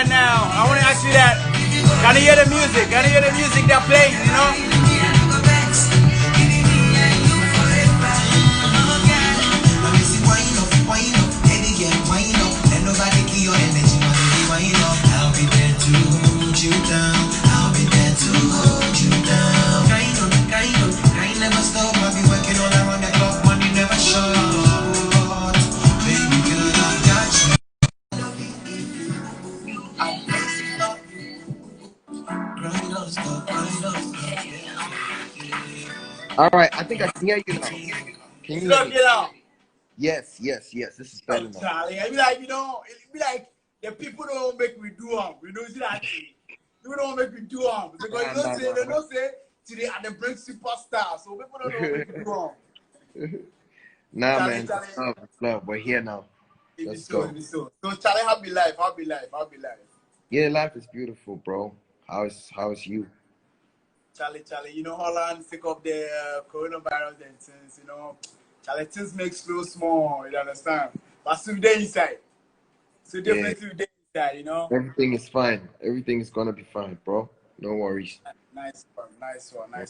right now. I want to ask you that. Can you hear the music? Can you hear the music they're playing? You know? All right, I think I can hear you now. Can you hear me? Get out. Yes, yes, yes. This is better now. Charlie, I be like, it be like the people don't make me do them. See that? People don't make me do them because they don't say today are the brand superstar, so people don't make me do them. Nah, Charlie, man, it's love. We're here now. Let's go. So Charlie, happy life. Yeah, life is beautiful, bro. How's you? Charlie, Holland sick of the coronavirus and things, Charlie, things make slow small, you understand? But still they inside. So definitely they inside, Everything is fine. Everything is gonna be fine, bro. No worries. Nice one. I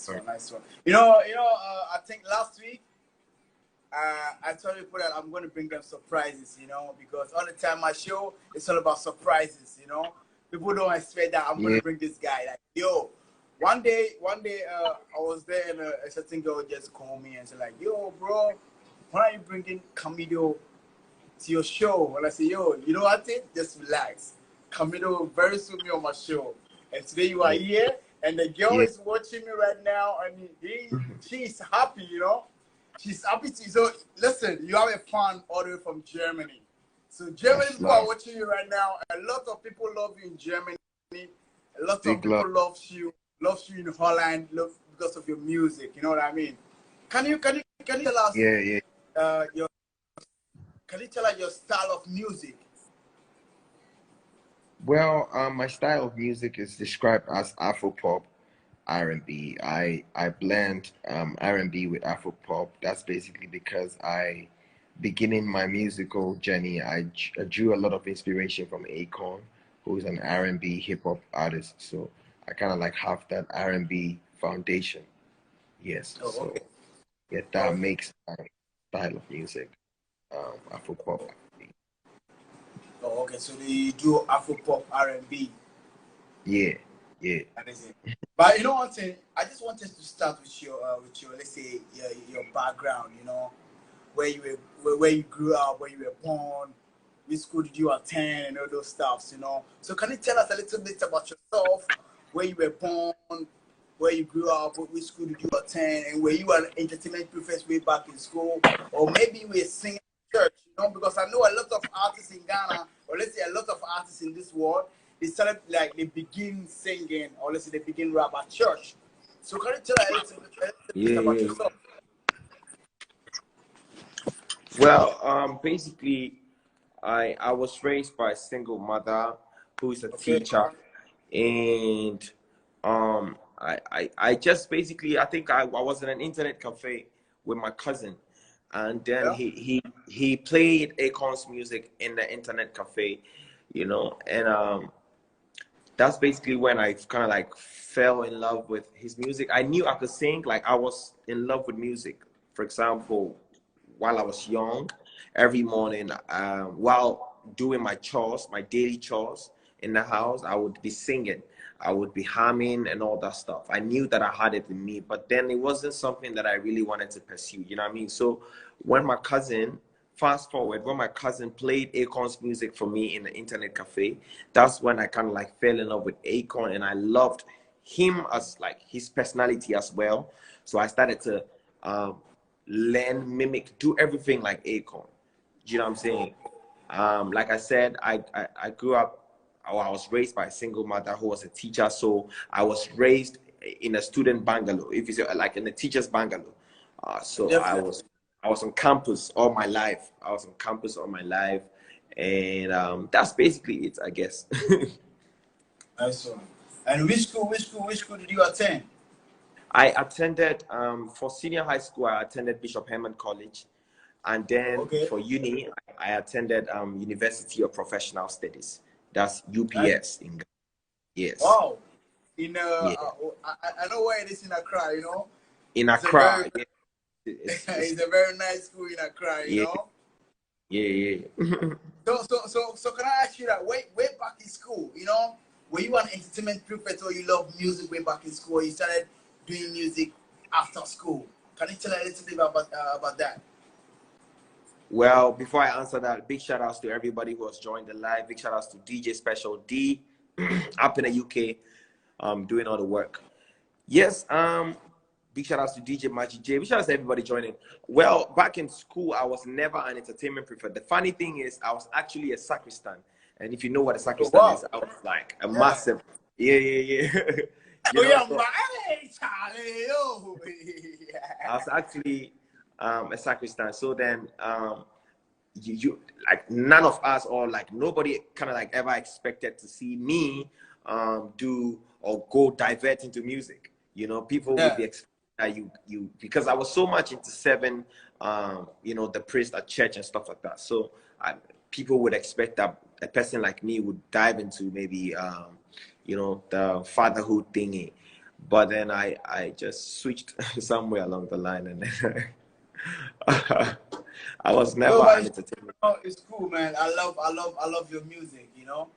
think last week, I told people that I'm going to bring them surprises, because all the time my show is all about surprises, People don't expect that I'm going to bring this guy. Like, yo, one day, I was there and a certain girl just called me and said like, yo, bro, why are you bringing Camidoh to your show? And I said, yo, you know what? Just relax. Camidoh very soon be on my show. And today you are here, and the girl is watching me right now, and she's happy, She's happy to. So listen, you have a fan all the way from Germany. So Germany people are watching you right now. A lot of people love you in Germany. A lot of people love you in Holland, because of your music. You know what I mean? Can you tell us? Can you tell us your style of music? Well, my style of music is described as Afro-pop, R&B. I blend R&B with Afro-pop. That's basically because beginning my musical journey, I drew a lot of inspiration from Ekow, who's an R&B hip-hop artist. So I kind of like have that R&B foundation. Yes. So that makes my style of music Afro-pop. Oh, okay. So they do Afro-pop R&B. Yeah. That is it. But you know one thing, I just wanted to start with your let's say your background. Where you grew up, where you were born, which school did you attend, and all those stuffs. So can you tell us a little bit about yourself, where you were born, where you grew up, which school did you attend, and were you an entertainment prefect way back in school, or maybe you were singing in church? Because I know a lot of artists in Ghana, or let's say a lot of artists in this world, they started like they begin singing, or let's say they begin rap at church. So can you tell us a little bit about yourself? Well, basically, I was raised by a single mother who is a teacher, and I just basically I think I was in an internet cafe with my cousin, and then he played Akow's music in the internet cafe, and that's basically when I kind of like fell in love with his music. I knew I could sing, like I was in love with music. For example, while I was young, every morning, while doing my chores, my daily chores in the house, I would be singing. I would be humming and all that stuff. I knew that I had it in me, but then it wasn't something that I really wanted to pursue, you know what I mean? So when my cousin, fast forward, when my cousin played Akow's music for me in the internet cafe, that's when I kind of like fell in love with Ekow, and I loved him as like his personality as well. So I started to learn, mimic, do everything like Ekow. You know what I'm saying? Like I said, I grew up, I was raised by a single mother who was a teacher. So I was raised in a student bungalow, if you say like in a teacher's bungalow. So I was on campus all my life. And that's basically it, I guess. Nice one. And which school did you attend? I attended, for senior high school, I attended Bishop Herman College. And then for uni, I attended University of Professional Studies. That's Nice. UPS in Ghana. Yes. Wow. In Yeah. I know where it is in Accra. You know, In it's a very Accra. Yeah. It's it's a very nice school in Accra. You yeah, know. yeah, yeah. So can I ask you that way back in school, you know, were you an entertainment prefect or you love music way back in school? Or you started doing music after school. Can you tell a little bit about that? Well, before I answer that, big shout outs to everybody who has joined the live. Big shout outs to DJ Special D up in the UK, doing all the work. Yes, big shout outs to DJ Magic J. Big shout outs to everybody joining. Well, back in school, I was never an entertainment prefect. The funny thing is, I was actually a sacristan. And if you know what a Oh, sacristan wow. is, I was like a Yeah. massive, yeah, yeah, yeah. You Oh know, yeah, so hey, Charlie. Oh. I was actually a sacristan. So then, you like none of us or like nobody kind of like ever expected to see me do or go divert into music. You know, people would Yeah. be expecting that you because I was so much into serving you know, the priest at church and stuff like that. So people would expect that a person like me would dive into maybe you know, the fatherhood thingy. But then I just switched somewhere along the line, and then I was never No, but an entertainment. it's cool, man. I love your music. You know,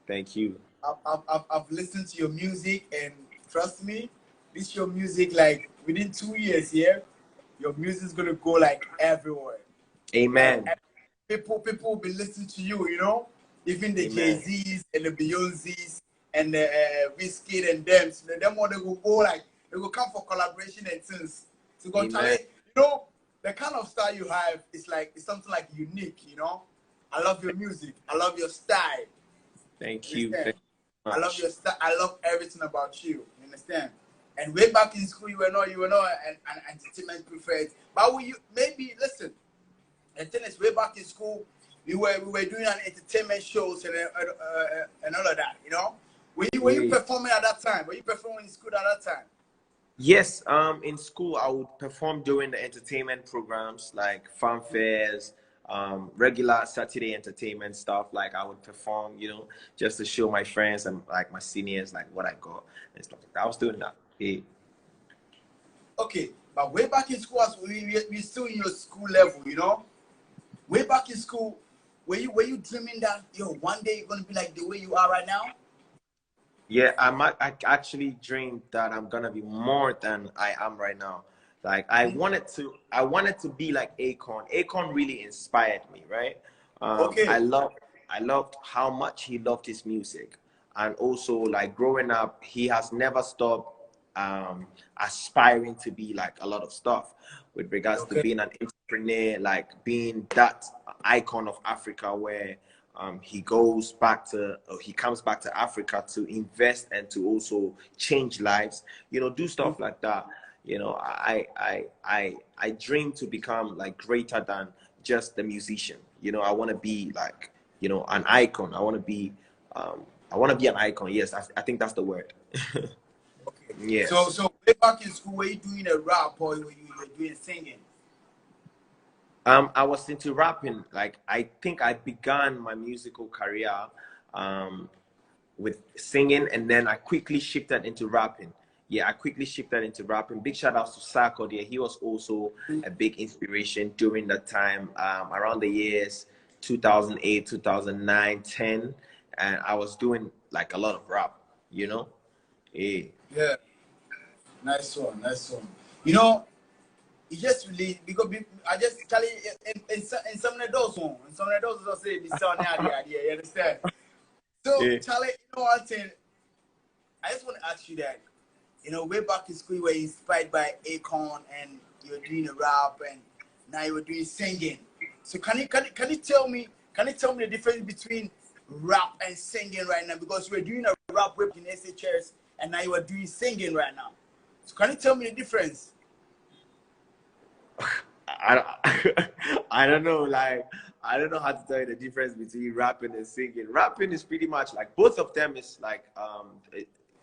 Thank you. I've listened to your music, and trust me, this your music like within 2 years here, your music's gonna go like everywhere. Amen. And people will be listening to you, you know, even the Amen. Jay-Z's and the Beyonce's and the Wizkid and them. So them one they will go like they will come for collaboration and things. So go tell Amen. it, you know, the kind of style you have is like it's something like unique, you know. I love your music. I love your style. Thank You you. understand? Thank you I love much. your style. I love everything about you. You understand? And way back in school, you were not an entertainment prefect. But you maybe listen. The thing is, way back in school, we were doing an entertainment shows and all of that. You know, were you Yeah. performing at that time? Were you performing in school at that time? Yes, in school I would perform during the entertainment programs like fanfares, regular Saturday entertainment stuff. Like I would perform, you know, just to show my friends and like my seniors like what I got and stuff like that. I was doing that. Yeah. Okay, but way back in school, as we still in your school level. You know, way back in school, were you dreaming that one day you're gonna be like the way you are right now? Yeah, I actually dreamed that I'm gonna be more than I am right now. Like I wanted to be like Akon. Akon really inspired me, right? Okay, I loved how much he loved his music, and also like growing up, he has never stopped aspiring to be like a lot of stuff with regards to okay. being an entrepreneur, like being that icon of Africa where he goes back to he comes back to Africa to invest and to also change lives, you know, do stuff like that. You know, I dream to become like greater than just the musician. You know, I want to be like, you know, an icon. I want to be an icon. Yes, I think that's the word. Okay. So Yes. so way back in school, were you doing a rap or were you doing singing? I was into rapping. Like I think I began my musical career um, with singing, and then I quickly shifted into rapping. Yeah, I quickly shifted into rapping. Big shout outs to Sako there. He was also a big inspiration during that time, around the years 2008, 2009, 10. And I was doing like a lot of rap, you know? Yeah. Yeah, nice one, nice one. You know, he just really because I just Charlie in some of those one, in some of those I say the sound idea, you understand? So Yeah. Charlie, you know one thing, I just want to ask you that, you know, way back in school you were inspired by Akon and you were doing a rap and now you were doing singing. So can you tell me the difference between rap and singing right now? Because you were doing a rap whip in SHS and now you are doing singing right now. So can you tell me the difference? I don't know, like I don't know how to tell you the difference between rapping and singing. Rapping is pretty much like both of them is like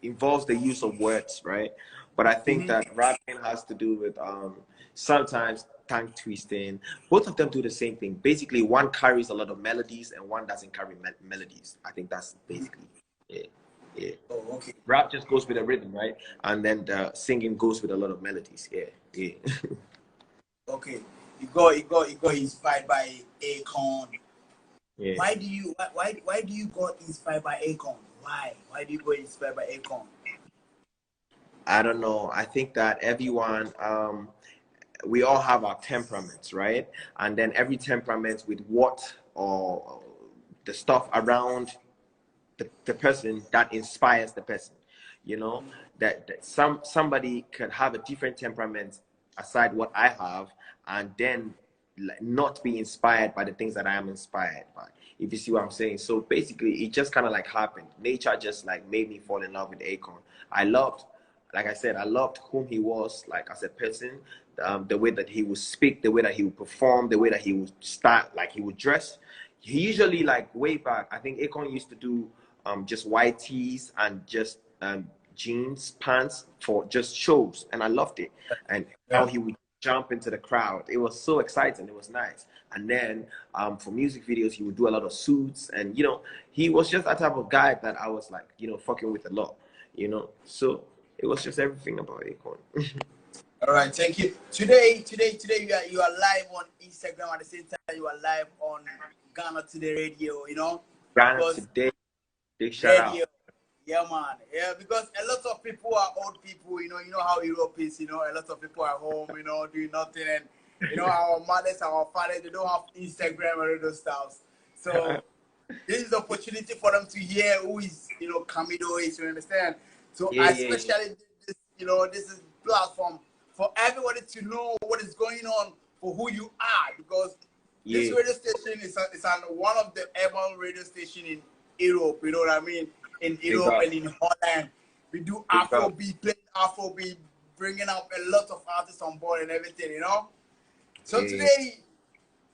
involves the use of words, right? But I think that rapping has to do with sometimes tongue twisting. Both of them do the same thing. Basically, one carries a lot of melodies and one doesn't carry melodies. I think that's basically it. Yeah. Oh, okay. Rap just goes with the rhythm, right? And then the singing goes with a lot of melodies. Yeah, yeah. Okay. You got inspired by Ekow. Yeah. Why do you got inspired by Ekow? Why do you go inspired by Ekow? I don't know. I think that everyone, we all have our temperaments, right? And then every temperament with what or the stuff around the person that inspires the person. You know, that somebody could have a different temperament aside what I have, and then not be inspired by the things that I am inspired by. If you see what I'm saying. So basically, it just kind of like happened. Nature just like made me fall in love with Ekow. Like I said, I loved whom he was, like as a person, the way that he would speak, the way that he would perform, the way that he would start, like he would dress. He usually, like way back, I think Ekow used to do just white tees and just jeans, pants for just shows, and I loved it. And how he would jump into the crowd, it was so exciting. It was nice. And then for music videos, he would do a lot of suits, and he was just that type of guy that I was like, fucking with a lot, So it was just everything about Ekow. All right, thank you. Today you are live on Instagram at the same time you are live on Ghana Today Radio. Ghana Today, big shout out. Yeah, man. Yeah, because a lot of people are old people. You know how Europe is. A lot of people are home. Doing nothing, and our mothers, our fathers, they don't have Instagram and all those stuff. So this is the opportunity for them to hear who is Camidoh is. You understand? So especially this is platform for everybody to know what is going on for who you are, because this radio station is on one of the urban radio station in Europe. You know what I mean? In Europe and in Holland, we do Afrobeat, playing Afrobeat, bringing up a lot of artists on board and everything. So today,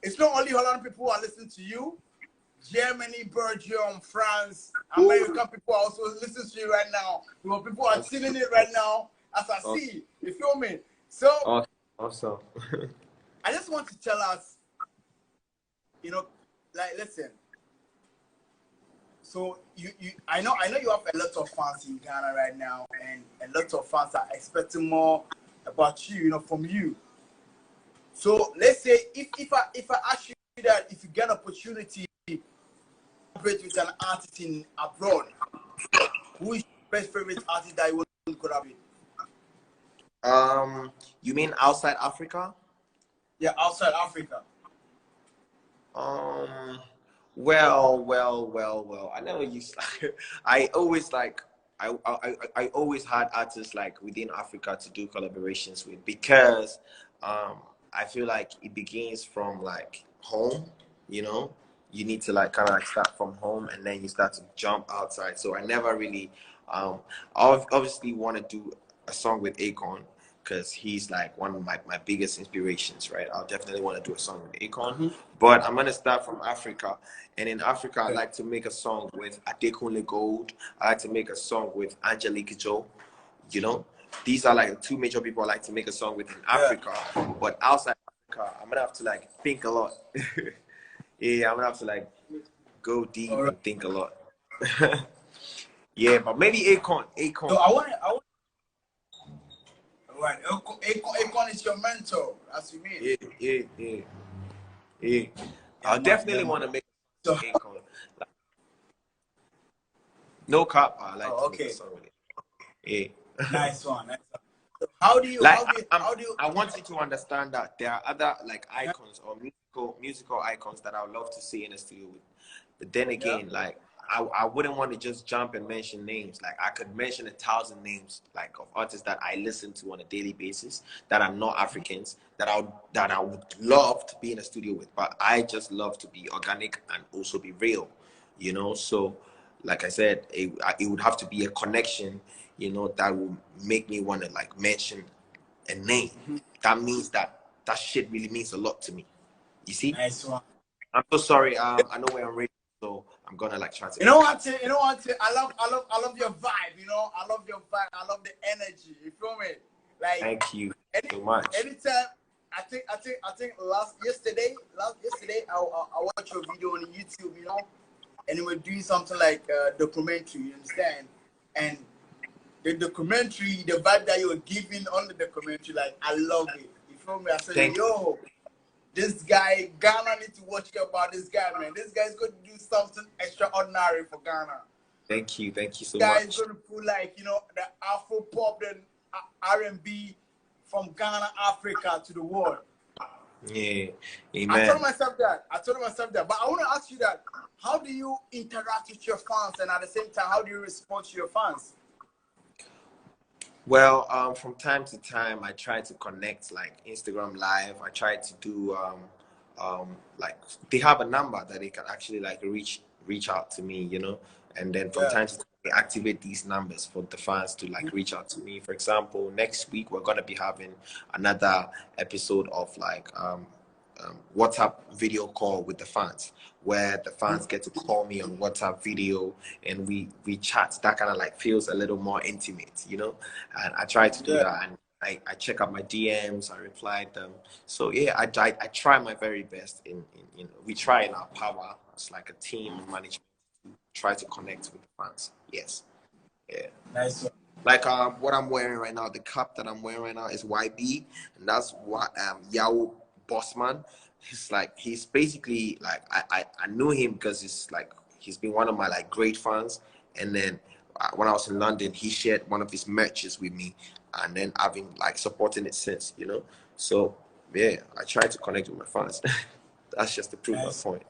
it's not only Holland people who are listening to you. Germany, Belgium, France, American people are also listening to you right now. People are tuning it right now as I see. You feel me? So, awesome. I just want to tell us, listen. So I know you have a lot of fans in Ghana right now, and a lot of fans are expecting more about you, from you. So let's say if I ask you that, if you get an opportunity to collaborate with an artist in abroad, who is your best favorite artist that you want to collaborate? You mean outside Africa? Yeah, outside Africa. Well. I never used. I always I always had artists like within Africa to do collaborations with, because I feel like it begins from like home. You need to like kind of like start from home, and then you start to jump outside. So I never really obviously want to do a song with Ekow, because he's like one of my biggest inspirations, right? I'll definitely want to do a song with Ekow. But I'm going to start from Africa. And in Africa, I like to make a song with Adekunle Gold. I like to make a song with Angelique Jo. These are like two major people I like to make a song with in Africa. But outside Africa, I'm going to have to like think a lot. I'm going to have to like go deep and think a lot. But maybe Ekow. So I want right. Ekow is your mentor, as you mean. Yeah. I definitely want to make Ekow. No cap. I like to make a song with it. Nice one. So how do you? I want you to understand that there are other like icons or musical icons that I would love to see in the studio with. But then again, like I wouldn't want to just jump and mention names. Like I could mention 1,000 names like of artists that I listen to on a daily basis that are not Africans, that I would love to be in a studio with. But I just love to be organic and also be real, So like I said, it would have to be a connection, that will make me want to like mention a name. That means that shit really means a lot to me. You see? Nice one. I'm so sorry. I know where I'm ready, so I'm gonna like try to. You know what? I love your vibe. You know, I love your vibe. I love the energy. You feel me? Like, thank you so much. Anytime, I think yesterday, I watched your video on YouTube. You know, and you were doing something like documentary. You understand? And the documentary, the vibe that you were giving on the documentary, like I love it. You feel me? I said, yo, this guy, Ghana need to watch about this guy, man. This guy's going to do something extraordinary for Ghana. Thank you so this guy much. Is going to put like, you know, the Afro pop and R&B from Ghana, Africa to the world. Yeah, amen. I told myself that. But I want to ask you that. How do you interact with your fans, and at the same time, how do you respond to your fans? Well, from time to time, I try to connect, like Instagram Live. I try to do, like they have a number that they can actually like reach out to me, you know. And then from time to time, they activate these numbers for the fans to like reach out to me. For example, next week we're gonna be having another episode of like WhatsApp video call with the fans, where the fans get to call me on WhatsApp video and we chat. That kind of like feels a little more intimate, you know. And I try to do that, and I check out my DMs, I reply them. So yeah, I try my very best in we try in our power as like a team and management to try to connect with the fans. Yes. Yeah. Nice one. Like what I'm wearing right now, the cap that I'm wearing right now is YB, and that's what Yao Bossman. He's basically like I knew him because he's been one of my like great fans. And then when I was in London, he shared one of his merches with me, and then I've been like supporting it since, you know. So yeah, I try to connect with my fans. That's just to prove my point.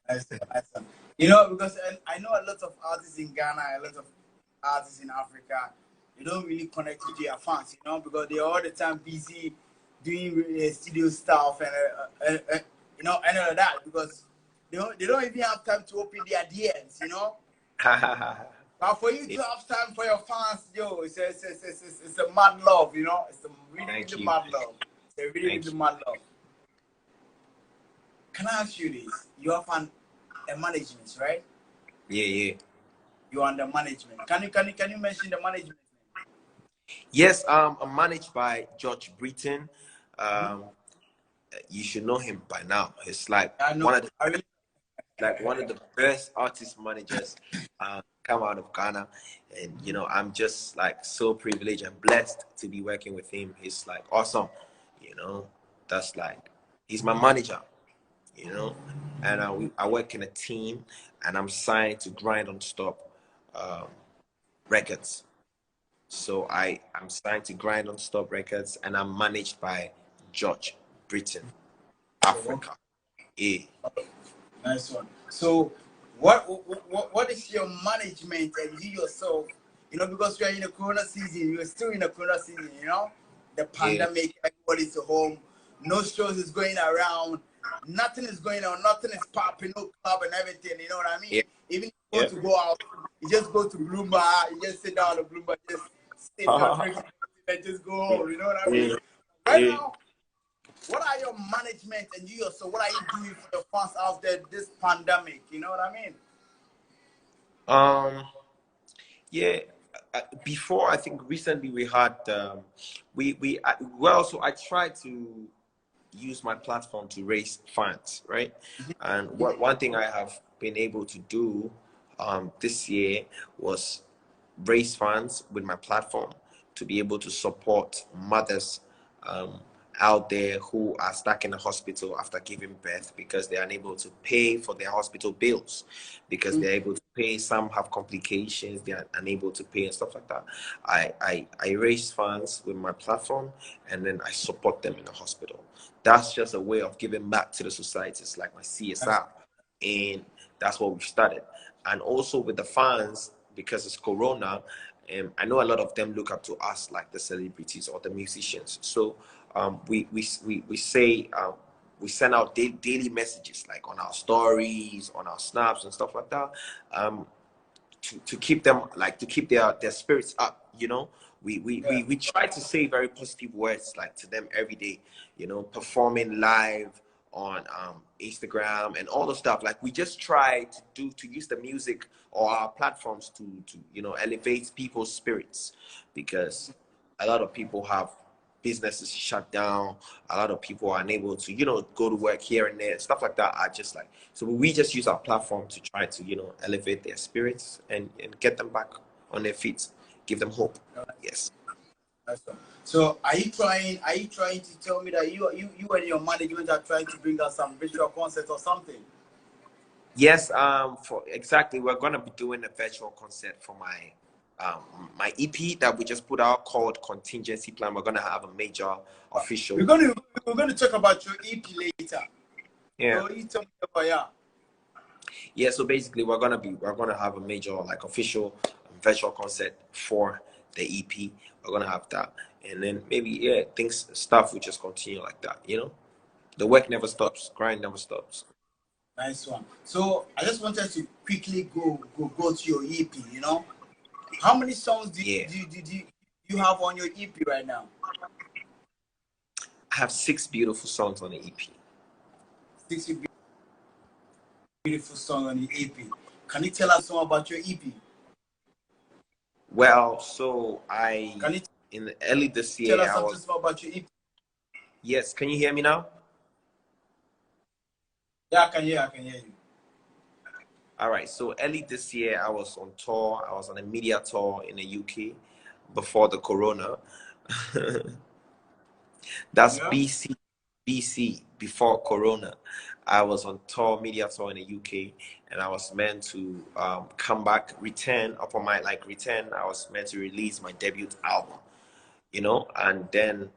You know, because I know a lot of artists in Ghana, a lot of artists in Africa, you don't really connect with their fans, you know, because they're all the time busy doing studio stuff and you know, and all of that, because they don't even have time to open their DMs, you know. But for you to have time for your fans, yo, it's a mad love, you know. It's a really mad love. It's a really mad love. Can I ask you this? You have a management, right? Yeah. You're under management. Can you mention the management? Yes, I'm managed by Judgement. You should know him by now. He's like one of the best artist managers come out of Ghana, and you know, I'm just like so privileged and blessed to be working with him. He's like awesome, you know. That's like he's my manager, you know, and I work in a team, and I'm signed to Grind on Stop Records. So I'm signed to Grind on Stop Records, and I'm managed by Judgement Africa. Yeah. Nice one. So what is your management and you yourself, you know, because we are in the Corona season, you're still in the Corona season, you know, the pandemic, everybody's at home, no shows is going around, nothing is going on, nothing is popping, no club and everything, you know what I mean? Yeah. Even if you want to go out, you just go to Bloomberg, you just sit down at Bloomberg, just sit down, and just go home, you know what I mean? Right now, what are your management and you yourself, what are you doing for the fans out there this pandemic? You know what I mean? Yeah. Before, I think recently we had so I tried to use my platform to raise funds, right? And one thing I have been able to do this year was raise funds with my platform to be able to support mothers out there who are stuck in the hospital after giving birth because they are unable to pay for their hospital bills, because they're able to pay, some have complications, they are unable to pay and stuff like that. I raise funds with my platform, and then I support them in the hospital. That's just a way of giving back to the society. It's like my CSR, and that's what we started. And also with the fans, because it's Corona, I know a lot of them look up to us like the celebrities or the musicians. So we say we send out daily messages like on our stories, on our snaps and stuff like that, to keep them, like to keep their spirits up, you know. We try to say very positive words like to them every day, you know, performing live on Instagram and all the stuff. Like we just try to use the music or our platforms to elevate people's spirits, because a lot of people have businesses shut down. A lot of people are unable to go to work here and there, stuff like that. Are just like, so we just use our platform to try to elevate their spirits and get them back on their feet, give them hope. Yes. So are you trying to tell me that you and your management are trying to bring us some virtual concerts or something? Yes, we're gonna be doing a virtual concert for my EP that we just put out called Contingency Plan. We're gonna have a major official. We're gonna talk about your EP later. Yeah. So you tell me about Yeah, so basically we're gonna have a major official virtual concert for the EP. We're gonna have that, and then maybe stuff will just continue like that. The work never stops, grind never stops. Nice one. So I just wanted to quickly go to your EP. How many songs do you have on your EP right now? I have 6 beautiful songs on the EP. 6 beautiful songs on the EP. Can you tell us more about your EP? Well, so in the early this year, tell us something more about your EP. Yes, can you hear me now? Yeah, I can hear you. All right, so early this year, I was on tour. I was on a media tour in the UK before the corona. That's BC, before corona. I was on media tour in the UK, and I was meant to come back, return. Upon my return, I was meant to release my debut album, and then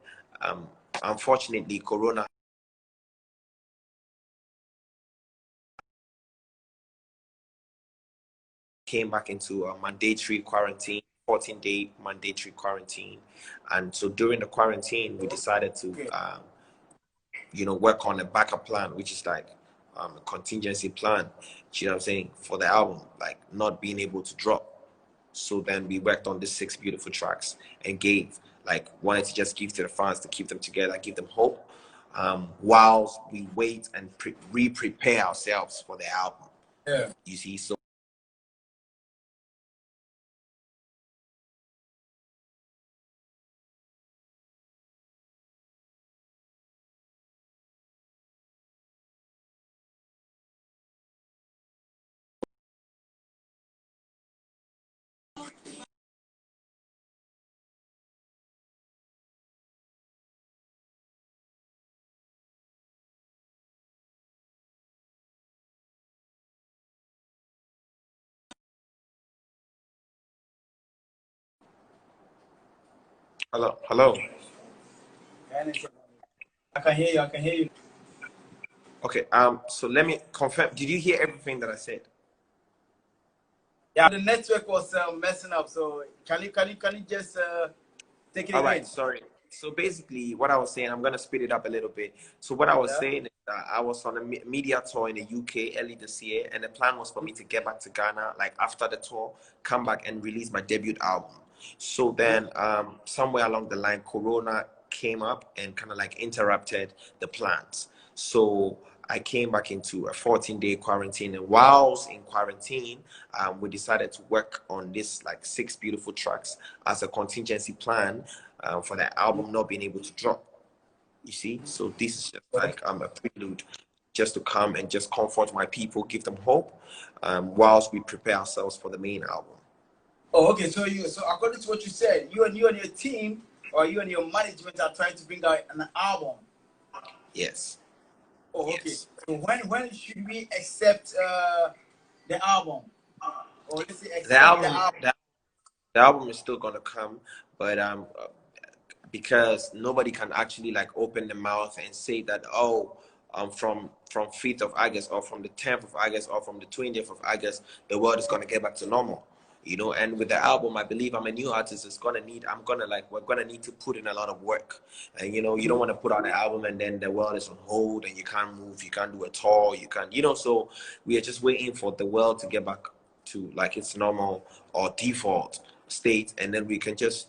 unfortunately corona came back into a mandatory quarantine, 14-day mandatory quarantine. And so during the quarantine, we decided to, work on a backup plan, which is like a contingency plan, you know what I'm saying, for the album, not being able to drop. So then we worked on these 6 beautiful tracks and wanted to just give to the fans to keep them together, give them hope, whilst we wait and prepare ourselves for the album. Yeah. You see, so hello. I can hear you. Okay, so let me confirm. Did you hear everything that I said? Yeah, the network was messing up. So can you just take it All again? right, sorry. So basically, what I was saying, I'm gonna speed it up a little bit. So what I was saying is that I was on a media tour in the UK early this year, and the plan was for me to get back to Ghana, after the tour, come back and release my debut album. So then, somewhere along the line, Corona came up and kind of interrupted the plans. So I came back into a 14-day quarantine, and whilst in quarantine, we decided to work on this 6 beautiful tracks as a contingency plan for the album not being able to drop. You see, so this is just a prelude, just to come and just comfort my people, give them hope, whilst we prepare ourselves for the main album. Oh, okay. So according to what you said, you and your team, or you and your management, are trying to bring out an album. Yes. Oh, okay. Yes. So when should we accept the album? Or let's say accept the album is still gonna come, but because nobody can actually open the mouth and say that, from 5th of August or from the 10th of August or from the 20th of August, the world is gonna get back to normal. And with the album, I believe I'm a new artist. We're gonna need to put in a lot of work. And you don't want to put out an album and then the world is on hold and you can't move, you can't do a tour, you can't, so we are just waiting for the world to get back to its normal or default state, and then we can just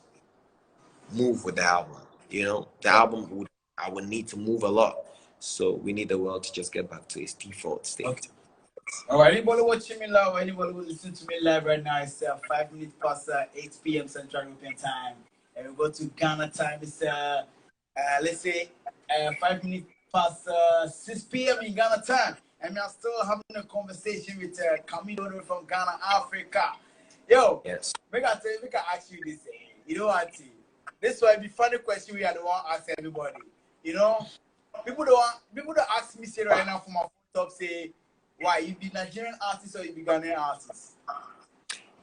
move with the album. The album I would need to move a lot So we need the world to just get back to its default state. Okay. All right, anybody watching me live, anybody who listen to me live right now, it's 5 minutes past 8 p.m. Central European time, and we go to Ghana time. It's let's say 5 minutes past 6 p.m. in Ghana time, and we are still having a conversation with Camidoh from Ghana, Africa. Yo, Yes. we can ask you this. You know what? This might be funny question we are the one ask everybody. You know, people don't ask me say right now for my top say. Why you be Nigerian artist or you be Ghanaian artist?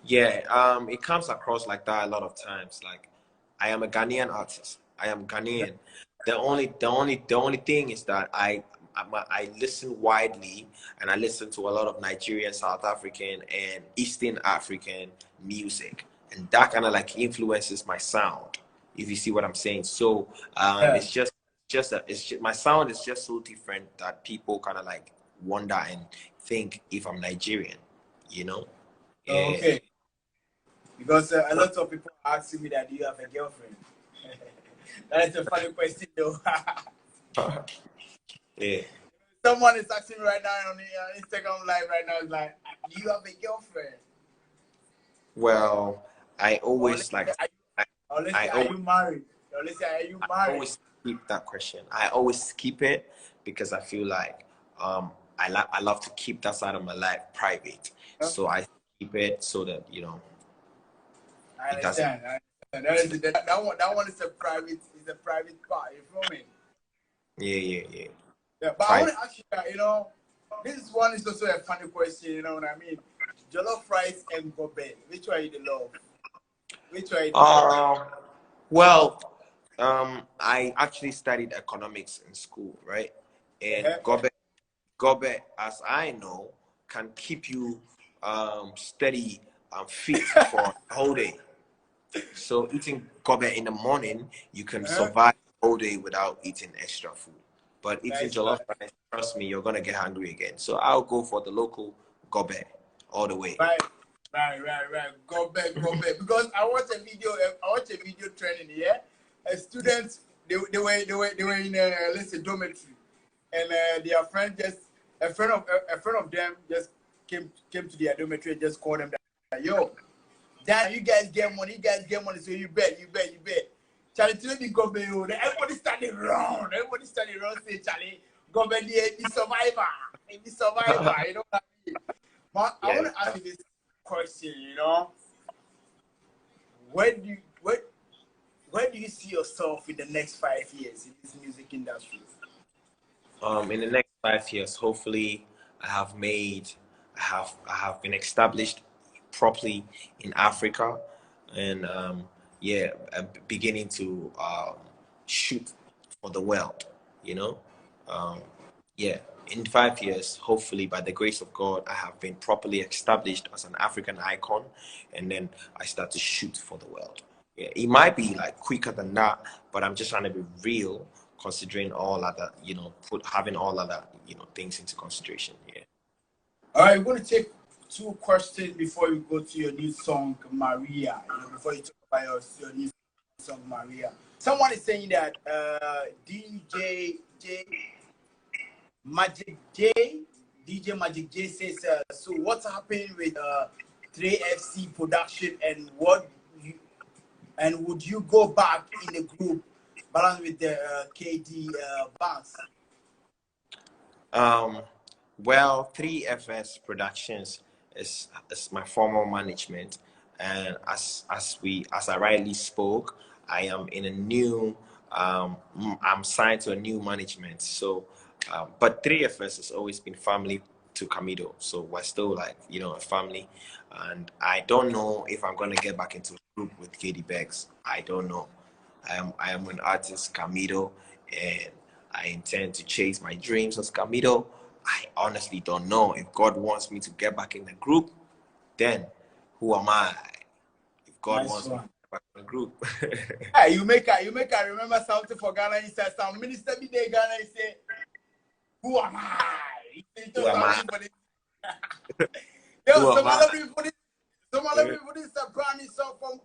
Yeah, it comes across like that a lot of times. Like, I am a Ghanaian artist. I am Ghanaian. The only thing is that I listen widely, and I listen to a lot of Nigerian, South African, and Eastern African music, and that kind of like influences my sound. If you see what I'm saying. So it's just my sound is just so different that people kind of like wonder and think if I'm Nigerian, you know. Okay. Because a lot of people are asking me that do you have a girlfriend? That is a funny question though. Yeah. Someone is asking me right now on the Instagram live right now is like, do you have a girlfriend? Well, I always like. Are you married? Or let's say, are you married? I always keep that question. I always keep it because I feel like I love to keep that side of my life private. Okay. So I keep it so that I understand. That one is a private part. You feel me? Yeah. Yeah, but I want to ask you that, this one is also a funny question, you know what I mean? Jollof rice and gobe, which one you the love? Which one you the love? Well, I actually studied economics in school, right? And gobe, as I know, can keep you steady and fit for a whole day. So eating gobe in the morning, you can survive the whole day without eating extra food. But eating jollof rice, trust me, you're gonna get hungry again. So I'll go for the local gobe all the way. Right. Gobe. Because I watched a video training here. Students they were in let's say dormitory, and their friend a friend of them just came to their dormitory and just called them that, yo, Dan, you guys get money, so you bet. Charlie, today be Gobe, everybody standing around, say, Charlie, Gobe, the survivor, you know what I mean? But I want to ask you this question, where do you see yourself in the next 5 years in this music industry? In the next 5 years, hopefully, I have been established properly in Africa, and beginning to shoot for the world. In 5 years, hopefully, by the grace of God, I have been properly established as an African icon, and then I start to shoot for the world. Yeah, it might be like quicker than that, but I'm just trying to be real, considering all other, having all other, things into consideration. Yeah. All right, we're going to take 2 questions before you go to your new song, Maria. Before you talk about your new song, Maria. Someone is saying that DJ Magic J says, so what's happening with 3FC production, and would you go back in the group balance with the KD bands? Well, 3FS Productions is my formal management, and as I rightly spoke, I am in a new I'm signed to a new management. So but 3FS has always been family to Camidoh, so we're still like a family, and I don't know if I'm gonna get back into a group with KD Beggs. I don't know. I am an artist, Camidoh, and I intend to chase my dreams as Camidoh. I honestly don't know. If God wants me to get back in the group, then who am I? If God wants me to get back in the group. Hey, you make I remember something for Ghana. He said, some minister be there Ghana, he said, who am I? Who am I? Yo, some other people this is a brand new song from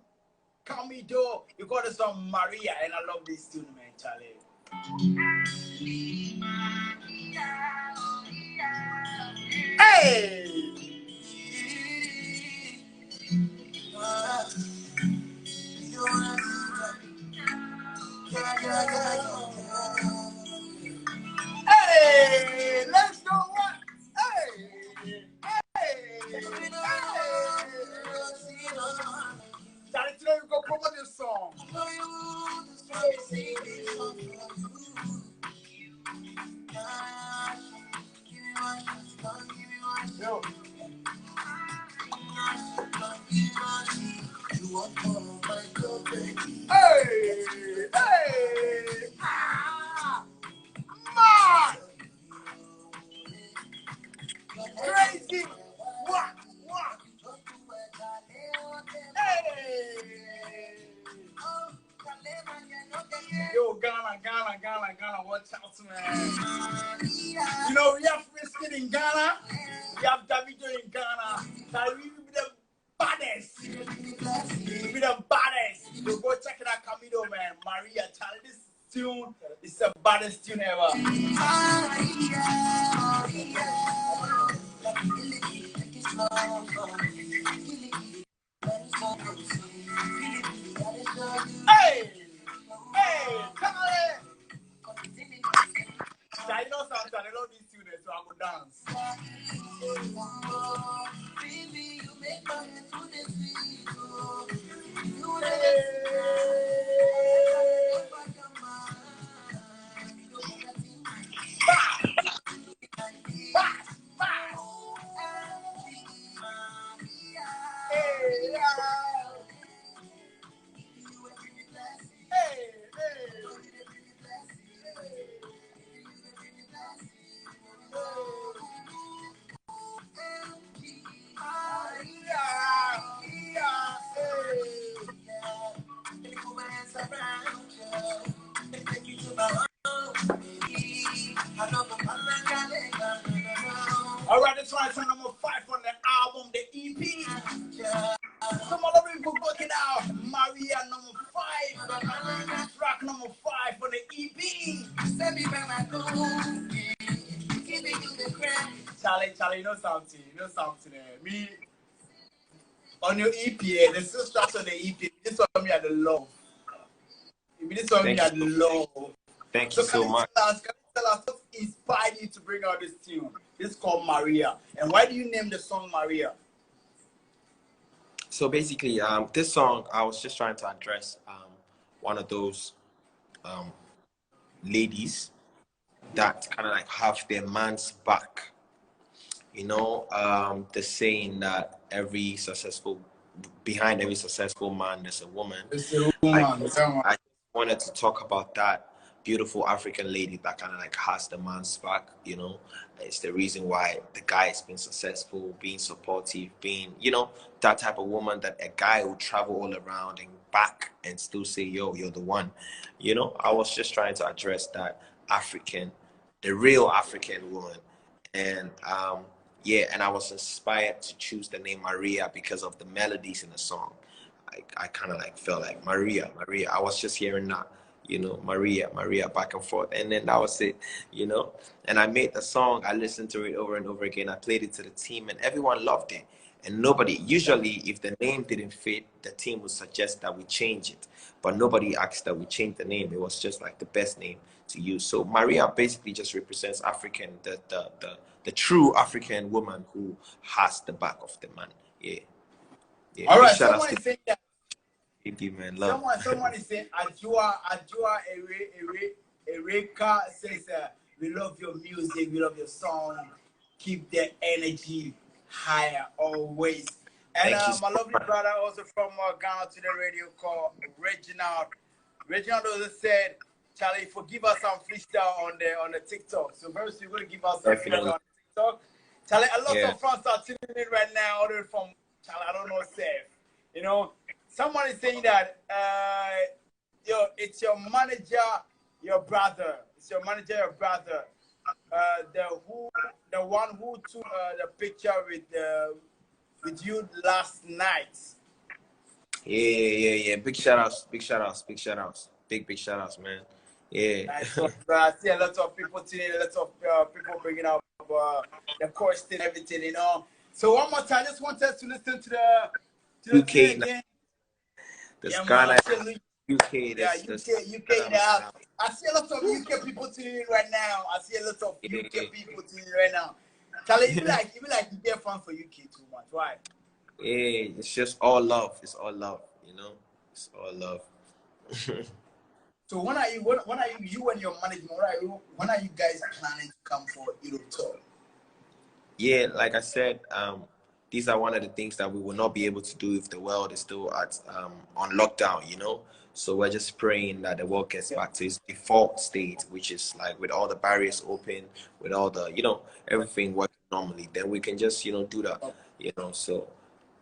Camidoh. You got the song Maria, and I love this tune, man, Charlie. Hey! Hey! Let's go! What? Hey! Hey! Charlie, today we go promote this song. Yo. Hey! Hey! Ah! Man! Crazy! What? What? Hey! Yo, Ghana, watch out, man. You know, we have Wizkid in Ghana, we have Camidoh in Ghana. Now we be the baddest. We be the baddest. So go check it out, Camidoh, man. Maria, Charlie, this tune is the baddest tune ever. Hey! Hey! Charlie! I know something, I love these students, so I go dance. All right, this one is number 5 on the album, the EP. Some other people working out. Maria number 5. Track number 5 on the EP. Charlie, you know something? Me on your EP, there's still tracks on the EP. This one me at the low. This one me at the low. Thank you so much. Can you tell us what inspired you to bring out this tune? This is called Maria. And why do you name the song Maria? So basically, this song, I was just trying to address one of those ladies that kind of like have their man's back. You know, the saying that behind every successful man, there's a woman. It's a woman. I wanted to talk about that beautiful African lady that kind of like has the man's back, you know. It's the reason why the guy has been successful, being supportive, being, you know, that type of woman that a guy will travel all around and back and still say, yo, you're the one. You know, I was just trying to address that the real African woman. And yeah, and I was inspired to choose the name Maria because of the melodies in the song. I kind of like felt like Maria. I was just hearing that, you know, Maria, back and forth. And then that was it, you know. And I made the song. I listened to it over and over again. I played it to the team and everyone loved it. And usually if the name didn't fit, the team would suggest that we change it. But nobody asked that we change the name. It was just like the best name to use. So Maria basically just represents African, the true African woman who has the back of the man. Yeah. All right, someone is saying that. Thank you, man. Love. Someone is saying Ajua Ereka says we love your music, we love your song. Keep the energy higher always. And my lovely brother also from Ghana to the radio called Reginald. Reginald also said, Charlie, forgive us some freestyle on the TikTok. So very soon we're going to give us some freestyle on TikTok. Charlie, a lot of fans are tuning in right now, all the way from Charlie, I don't know, Seth. You know, someone is saying that it's your manager, your brother. It's your manager, your brother. The one who took the picture with you last night. Yeah. Big shout outs. Big shout outs, man. Yeah. I see a lot of people tuning in, a lot of people bringing out the course and everything, you know. So one more time, I just want us to listen to the UK, thing again. there's Yeah, man. Ghana, UK, Yeah, there's UK in the house. I see a lot of UK people tuning in right now. I see a lot of UK people tuning in right now. Charlie, you be like you get fans for UK too much. Why? Yeah, it's just all love. It's all love, you know. It's all love. So when are you and your management? When are you guys planning to come for Europe tour? Yeah, like I said, these are one of the things that we will not be able to do if the world is still at on lockdown, you know. So we're just praying that the world gets back to its default state, which is like with all the barriers open, with all the, you know, everything working normally. Then we can just, you know, do that, you know. So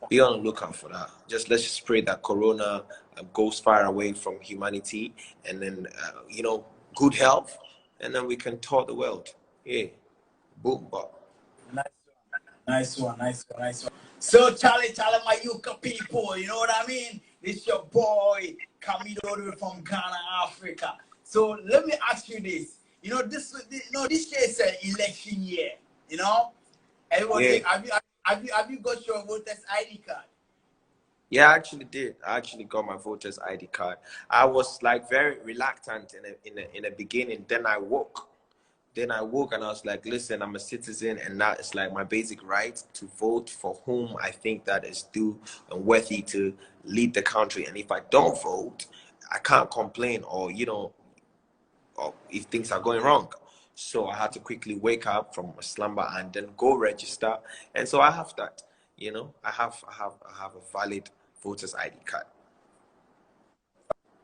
be on the lookout for that. Let's just pray that Corona goes far away from humanity, and then you know, good health, and then we can tour the world. Yeah, boom, bop. Nice one. So Charlie, my Yuka people, you know what I mean? This your boy Camidoh from Ghana, Africa. So let me ask you this. You know this year is an election year. You know, everybody, Yeah. have you got your voters ID card? Yeah, I actually did. I actually got my voter's ID card. I was like very reluctant in the beginning. Then I woke and I was like, listen, I'm a citizen, and now it's like my basic right to vote for whom I think that is due and worthy to lead the country. And if I don't vote, I can't complain, or you know, or if things are going wrong. So I had to quickly wake up from a slumber and then go register. And so I have that. You know, I have a valid voter's ID card.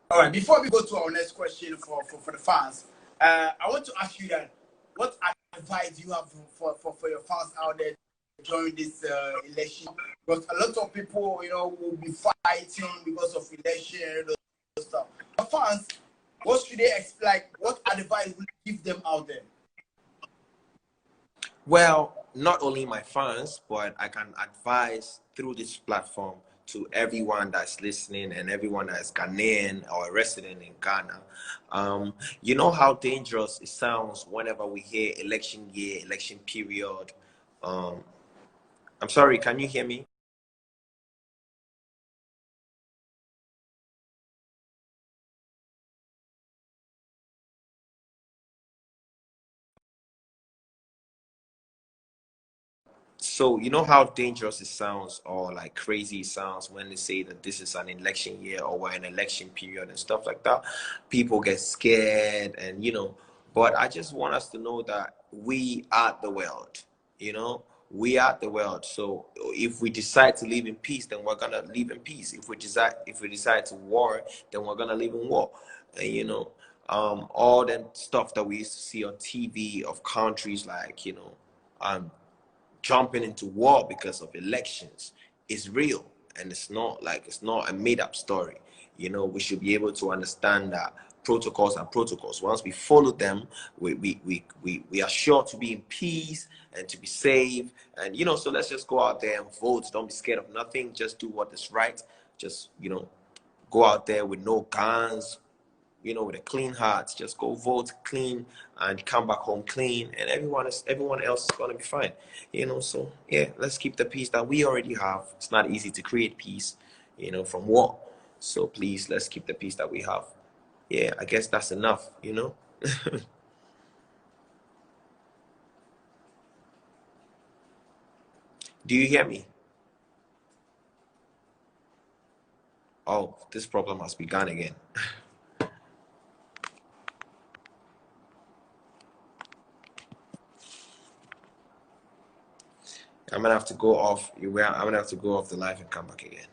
All right. Before we go to our next question for the fans, I want to ask you that what advice do you have for your fans out there during this election? Because a lot of people, you know, will be fighting because of election and all those stuff. The fans, what should they expect? What advice will you give them out there? Well, not only my fans, but I can advise through this platform to everyone that's listening and everyone that's Ghanaian or a resident in Ghana. You know how dangerous it sounds whenever we hear election year, election period. Um, I'm sorry, can you hear me? So you know how dangerous it sounds, or like crazy it sounds when they say that this is an election year or we're in election period and stuff like that. People get scared, and you know, but I just want us to know that we are the world, you know, we are the world. So if we decide to live in peace, then we're gonna live in peace. If we decide to war, then we're gonna live in war. And you know, all the stuff that we used to see on TV of countries like, you know, jumping into war because of elections is real, and it's not a made-up story. You know, we should be able to understand that protocols are protocols. Once we follow them, we are sure to be in peace and to be safe. And you know, so let's just go out there and vote. Don't be scared of nothing. Just do what is right. Just, you know, go out there with no guns, you know, with a clean heart. Just go vote clean and come back home clean, and everyone else is gonna be fine. You know, so yeah, let's keep the peace that we already have. It's not easy to create peace, you know, from war. So please, let's keep the peace that we have. Yeah, I guess that's enough, you know. Do you hear me? Oh, this problem has begun again. I'm gonna have to go off. I'm gonna have to go off the live and come back again.